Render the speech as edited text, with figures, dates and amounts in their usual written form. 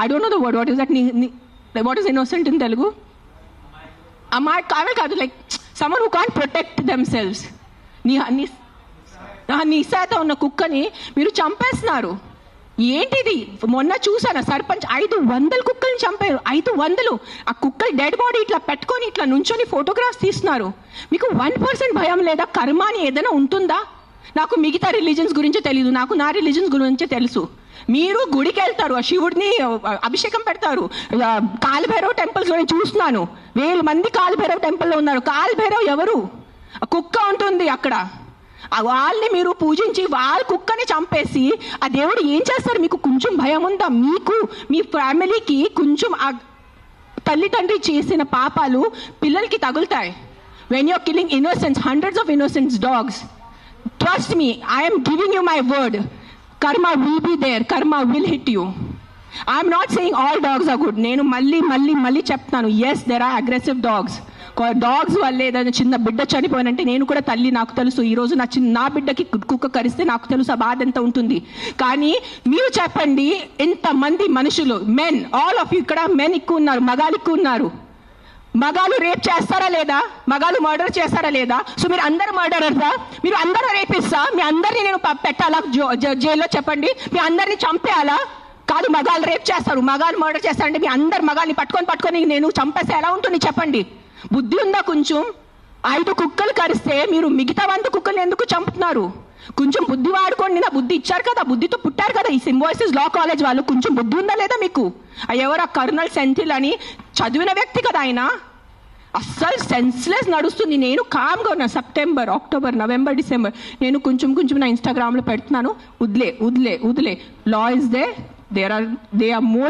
I don't know the word, what is that, what is innocent in Telugu? అమ్మాయి కాదు, like someone who can't protect themselves. నిశాత ఉన్న కుక్కని మీరు చంపేస్తున్నారు. ఏంటిది? మొన్న చూసాను సర్పంచ్ 500 కుక్కల్ని చంపారు. 500. ఆ కుక్కలు డెడ్ బాడీ ఇట్లా పెట్టుకొని ఇట్లా నుంచొని ఫోటోగ్రాఫ్స్ తీస్తున్నారు. మీకు 1% భయం లేదా? కర్మ అని ఏదైనా ఉంటుందా? నాకు మిగతా రిలీజన్స్ గురించి తెలియదు, నాకు నా రిలీజన్స్ గురించి తెలుసు. మీరు గుడికి వెళ్తారు, ఆ శివుడిని అభిషేకం పెడతారు. కాలభైరవ్ టెంపుల్స్ లో చూస్తున్నాను, 1000 మంది కాలభైరవ్ టెంపుల్లో ఉన్నారు. కాలభైరవ్ ఎవరు? కుక్క ఉంటుంది అక్కడ. వాళ్ళని మీరు పూజించి వాళ్ళ కుక్కని చంపేసి ఆ దేవుడు ఏం చేస్తారు? మీకు కొంచెం భయం ఉందా? మీకు మీ ఫ్యామిలీకి కొంచెం ఆ తల్లిదండ్రి చేసిన పాపాలు పిల్లలకి తగులుతాయి. When your killing innocence, hundreds of innocence dogs, trust me, I am giving you my word, karma will be there, karma will hit you. I am not saying all dogs are good. నేను మళ్ళీ చెప్తాను, yes there are aggressive dogs. Dogs వల్లే ఏదైనా చిన్న బిడ్డ చనిపోయినంటే నేను కూడా తల్లి, నాకు తెలుసు. ఈరోజు నా బిడ్డకి కుక్క కరిస్తే నాకు తెలుసు ఆ బాధ ఎంత ఉంటుంది. కానీ మీరు చెప్పండి, ఇంతమంది మనుషులు, మెన్, ఆల్ ఆఫ్ యూ, ఇక్కడ మెన్ ఎక్కువ ఉన్నారు, మగాళ్ళు ఎక్కువ ఉన్నారు. మగాళ్ళు రేప్ చేస్తారా లేదా? మగాళ్ళు మర్డర్ చేస్తారా లేదా? సో మీరు అందరు మర్డరర్సా? మీరు అందరూ రేపిస్తా? మీ అందరినీ నేను పెట్టాలా జైల్లో? చెప్పండి, మీ అందరినీ చంపేయాలా? కాదు, మగాళ్ళు రేప్ చేస్తారు, మగాళ్ళు మర్డర్ చేస్తారంటే మీ అందరు మగాళ్ళని పట్టుకొని నేను చంపేస్తే ఎలా ఉంటుంది? చెప్పండి. బుద్ధి ఉందా కొంచెం? 5 కుక్కలు కరిస్తే మీరు మిగతా 100 కుక్కలు ఎందుకు చంపుతున్నారు? కొంచెం బుద్ధి వాడుకోండి. నా బుద్ధి ఇచ్చారు కదా, బుద్ధితో పుట్టారు కదా ఈ సింబాయిసిస్ లా కాలేజ్ వాళ్ళు. కొంచెం బుద్ధి ఉందా లేదా మీకు? ఎవరు కర్నల్ సెంథిల్ అని చదివిన వ్యక్తి కదా ఆయన. అస్సలు సెన్స్లెస్ నడుస్తుంది. నేను కామ్గా ఉన్నా. సెప్టెంబర్, అక్టోబర్, నవంబర్, డిసెంబర్ నేను కొంచెం నా ఇన్స్టాగ్రామ్లో పెడుతున్నాను. వదిలే లా ఇస్ దే ఆర్ మోర్